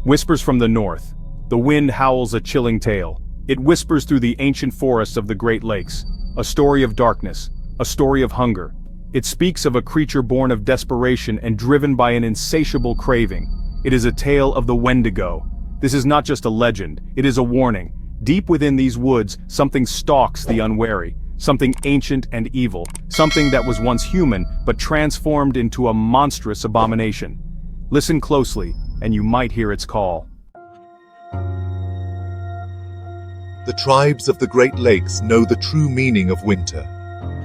Whispers from the north. The wind howls a chilling tale. It whispers through the ancient forests of the Great Lakes. A story of darkness. A story of hunger. It speaks of a creature born of desperation and driven by an insatiable craving. It is a tale of the Wendigo. This is not just a legend, it is a warning. Deep within these woods, something stalks the unwary. Something ancient and evil. Something that was once human, but transformed into a monstrous abomination. Listen closely, and you might hear its call. The tribes of the Great Lakes know the true meaning of winter.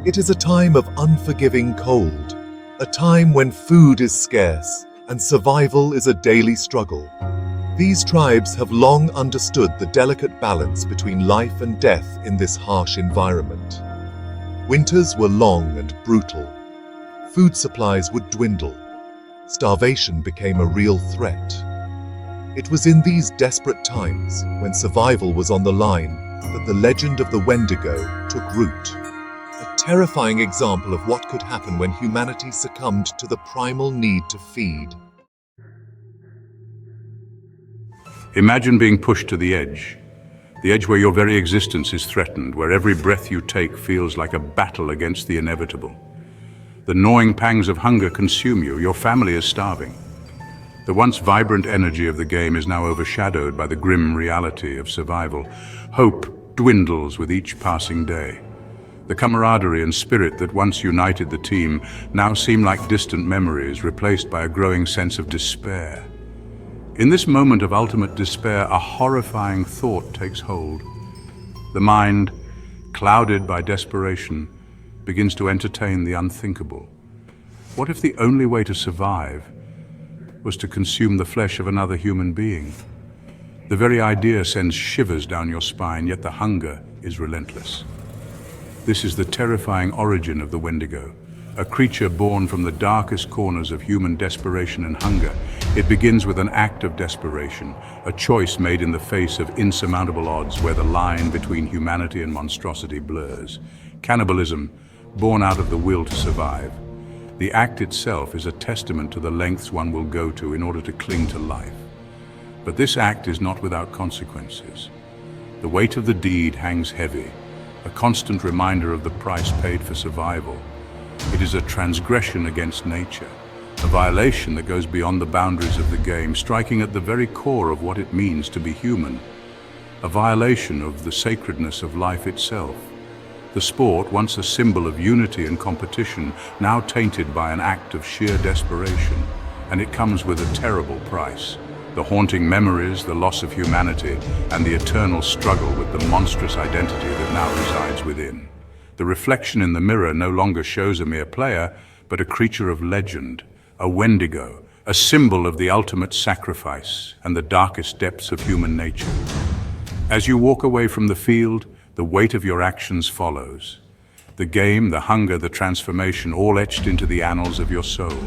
It is a time of unforgiving cold, a time when food is scarce and survival is a daily struggle. These tribes have long understood the delicate balance between life and death in this harsh environment. Winters were long and brutal. Food supplies would dwindle. Starvation became a real threat. It was in these desperate times, when survival was on the line, that the legend of the Wendigo took root. A terrifying example of what could happen when humanity succumbed to the primal need to feed. Imagine being pushed to the edge where your very existence is threatened, where every breath you take feels like a battle against the inevitable. The gnawing pangs of hunger consume you, your family is starving. The once vibrant energy of the game is now overshadowed by the grim reality of survival. Hope dwindles with each passing day. The camaraderie and spirit that once united the team now seem like distant memories, replaced by a growing sense of despair. In this moment of ultimate despair, a horrifying thought takes hold. The mind, clouded by desperation, begins to entertain the unthinkable. What if the only way to survive was to consume the flesh of another human being? The very idea sends shivers down your spine, yet the hunger is relentless. This is the terrifying origin of the Wendigo, a creature born from the darkest corners of human desperation and hunger. It begins with an act of desperation, a choice made in the face of insurmountable odds where the line between humanity and monstrosity blurs. Cannibalism, born out of the will to survive. The act itself is a testament to the lengths one will go to in order to cling to life. But this act is not without consequences. The weight of the deed hangs heavy, a constant reminder of the price paid for survival. It is a transgression against nature, a violation that goes beyond the boundaries of the game, striking at the very core of what it means to be human. A violation of the sacredness of life itself. The sport, once a symbol of unity and competition, now tainted by an act of sheer desperation, and it comes with a terrible price. The haunting memories, the loss of humanity, and the eternal struggle with the monstrous identity that now resides within. The reflection in the mirror no longer shows a mere player, but a creature of legend, a Wendigo, a symbol of the ultimate sacrifice and the darkest depths of human nature. As you walk away from the field, the weight of your actions follows. The game, the hunger, the transformation, all etched into the annals of your soul.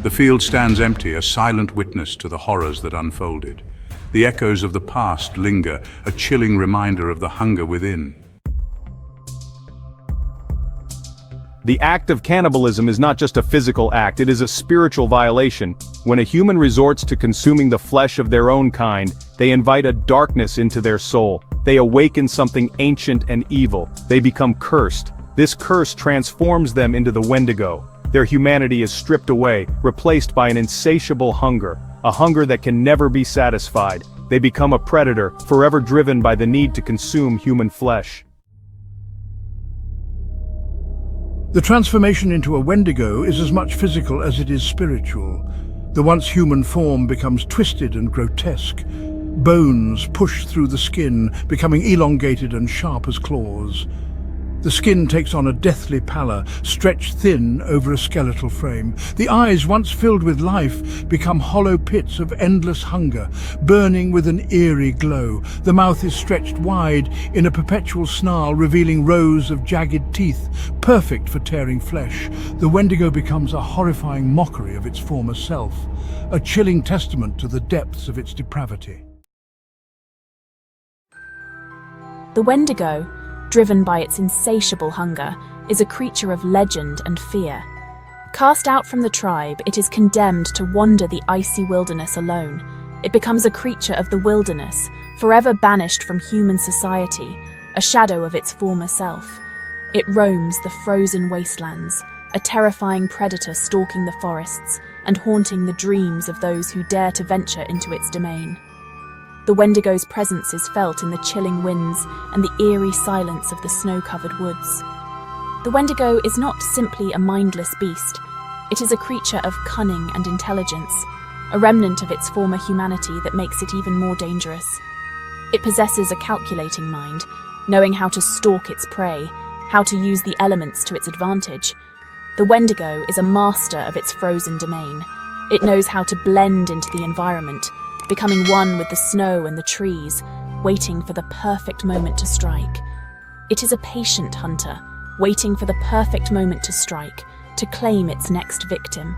The field stands empty, a silent witness to the horrors that unfolded. The echoes of the past linger, a chilling reminder of the hunger within. The act of cannibalism is not just a physical act, it is a spiritual violation. When a human resorts to consuming the flesh of their own kind, they invite a darkness into their soul. They awaken something ancient and evil. They become cursed. This curse transforms them into the Wendigo. Their humanity is stripped away, replaced by an insatiable hunger, a hunger that can never be satisfied. They become a predator, forever driven by the need to consume human flesh. The transformation into a Wendigo is as much physical as it is spiritual. The once human form becomes twisted and grotesque. Bones push through the skin, becoming elongated and sharp as claws. The skin takes on a deathly pallor, stretched thin over a skeletal frame. The eyes, once filled with life, become hollow pits of endless hunger, burning with an eerie glow. The mouth is stretched wide in a perpetual snarl, revealing rows of jagged teeth, perfect for tearing flesh. The Wendigo becomes a horrifying mockery of its former self, a chilling testament to the depths of its depravity. The Wendigo, driven by its insatiable hunger, is a creature of legend and fear. Cast out from the tribe, it is condemned to wander the icy wilderness alone, It becomes a creature of the wilderness, forever banished from human society, a shadow of its former self. It roams the frozen wastelands, a terrifying predator stalking the forests and haunting the dreams of those who dare to venture into its domain. The Wendigo's presence is felt in the chilling winds and the eerie silence of the snow-covered woods. The Wendigo is not simply a mindless beast. It is a creature of cunning and intelligence, a remnant of its former humanity that makes it even more dangerous. It possesses a calculating mind, knowing how to stalk its prey, how to use the elements to its advantage. The Wendigo is a master of its frozen domain. It knows how to blend into the environment, becoming one with the snow and the trees, waiting for the perfect moment to strike. It is a patient hunter, waiting for the perfect moment to strike, to claim its next victim.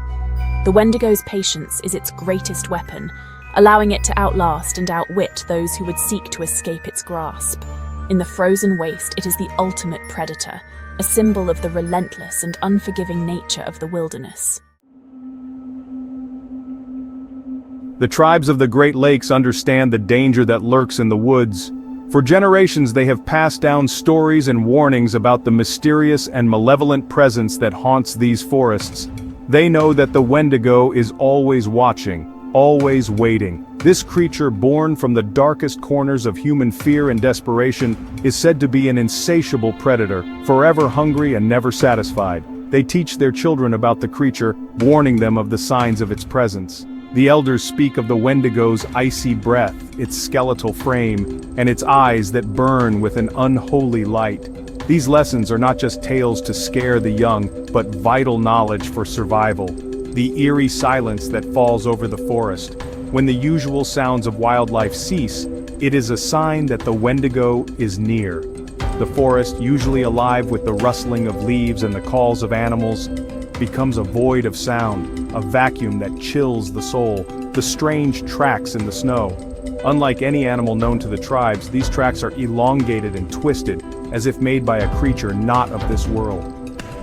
The Wendigo's patience is its greatest weapon, allowing it to outlast and outwit those who would seek to escape its grasp. In the frozen waste, it is the ultimate predator, a symbol of the relentless and unforgiving nature of the wilderness. The tribes of the Great Lakes understand the danger that lurks in the woods. For generations they have passed down stories and warnings about the mysterious and malevolent presence that haunts these forests. They know that the Wendigo is always watching, always waiting. This creature, born from the darkest corners of human fear and desperation, is said to be an insatiable predator, forever hungry and never satisfied. They teach their children about the creature, warning them of the signs of its presence. The elders speak of the Wendigo's icy breath, its skeletal frame, and its eyes that burn with an unholy light. These lessons are not just tales to scare the young, but vital knowledge for survival. The eerie silence that falls over the forest. When the usual sounds of wildlife cease, it is a sign that the Wendigo is near. The forest, usually alive with the rustling of leaves and the calls of animals, becomes a void of sound, a vacuum that chills the soul. The strange tracks in the snow. Unlike any animal known to the tribes, these tracks are elongated and twisted, as if made by a creature not of this world.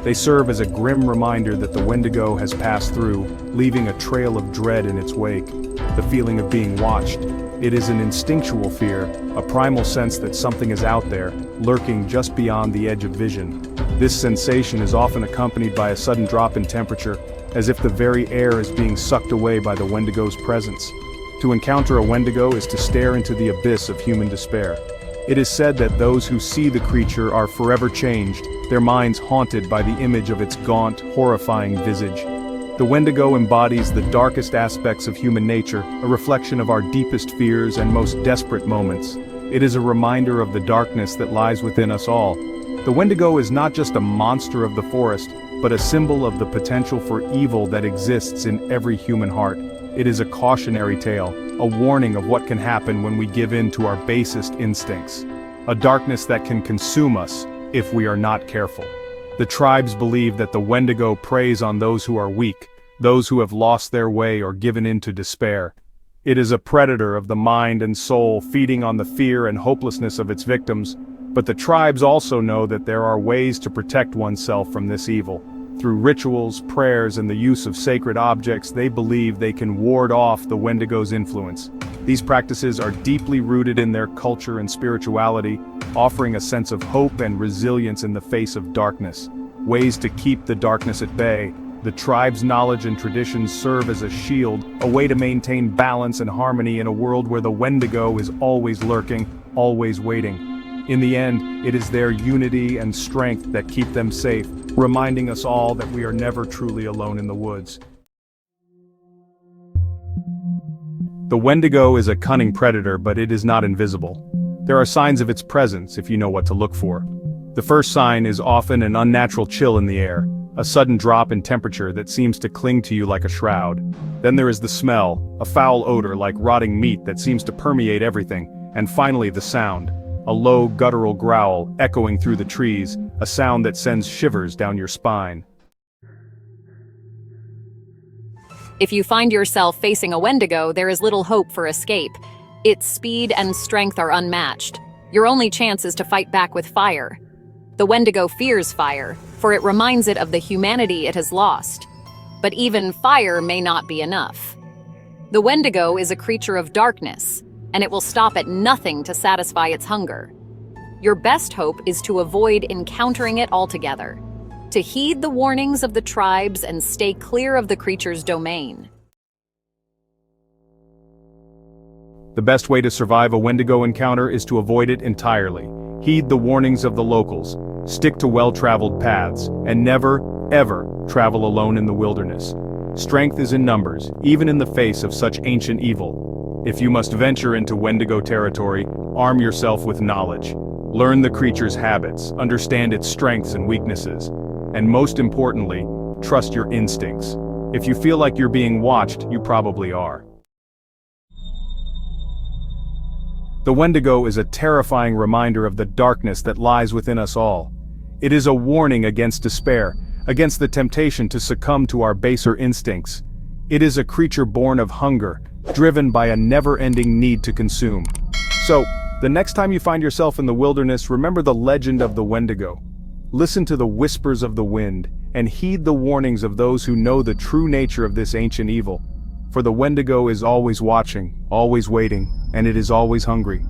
They serve as a grim reminder that the Wendigo has passed through, leaving a trail of dread in its wake. The feeling of being watched. It is an instinctual fear, a primal sense that something is out there, lurking just beyond the edge of vision. This sensation is often accompanied by a sudden drop in temperature, as if the very air is being sucked away by the Wendigo's presence. To encounter a Wendigo is to stare into the abyss of human despair. It is said that those who see the creature are forever changed, their minds haunted by the image of its gaunt, horrifying visage. The Wendigo embodies the darkest aspects of human nature, a reflection of our deepest fears and most desperate moments. It is a reminder of the darkness that lies within us all. The Wendigo is not just a monster of the forest, but a symbol of the potential for evil that exists in every human heart. It is a cautionary tale, a warning of what can happen when we give in to our basest instincts. A darkness that can consume us if we are not careful. The tribes believe that the Wendigo preys on those who are weak, those who have lost their way or given in to despair. It is a predator of the mind and soul, feeding on the fear and hopelessness of its victims. But the tribes also know that there are ways to protect oneself from this evil. Through rituals, prayers, and the use of sacred objects, they believe they can ward off the Wendigo's influence. These practices are deeply rooted in their culture and spirituality, offering a sense of hope and resilience in the face of darkness. Ways to keep the darkness at bay. The tribe's knowledge and traditions serve as a shield, a way to maintain balance and harmony in a world where the Wendigo is always lurking, always waiting. In the end, it is their unity and strength that keep them safe, reminding us all that we are never truly alone in the woods. The Wendigo is a cunning predator, but it is not invisible. There are signs of its presence if you know what to look for. The first sign is often an unnatural chill in the air, a sudden drop in temperature that seems to cling to you like a shroud. Then there is the smell, a foul odor like rotting meat that seems to permeate everything, and finally the sound. A low, guttural growl echoing through the trees, a sound that sends shivers down your spine. If you find yourself facing a Wendigo, there is little hope for escape. Its speed and strength are unmatched. Your only chance is to fight back with fire. The Wendigo fears fire, for it reminds it of the humanity it has lost. But even fire may not be enough. The Wendigo is a creature of darkness, and it will stop at nothing to satisfy its hunger. Your best hope is to avoid encountering it altogether, to heed the warnings of the tribes and stay clear of the creature's domain. The best way to survive a Wendigo encounter is to avoid it entirely. Heed the warnings of the locals, stick to well-traveled paths, and never, ever travel alone in the wilderness. Strength is in numbers, even in the face of such ancient evil. If you must venture into Wendigo territory, arm yourself with knowledge. Learn the creature's habits, understand its strengths and weaknesses, and most importantly, trust your instincts. If you feel like you're being watched, you probably are. The Wendigo is a terrifying reminder of the darkness that lies within us all. It is a warning against despair, against the temptation to succumb to our baser instincts. It is a creature born of hunger, driven by a never-ending need to consume. So, the next time you find yourself in the wilderness, remember the legend of the Wendigo. Listen to the whispers of the wind, and heed the warnings of those who know the true nature of this ancient evil. For the Wendigo is always watching, always waiting, and it is always hungry.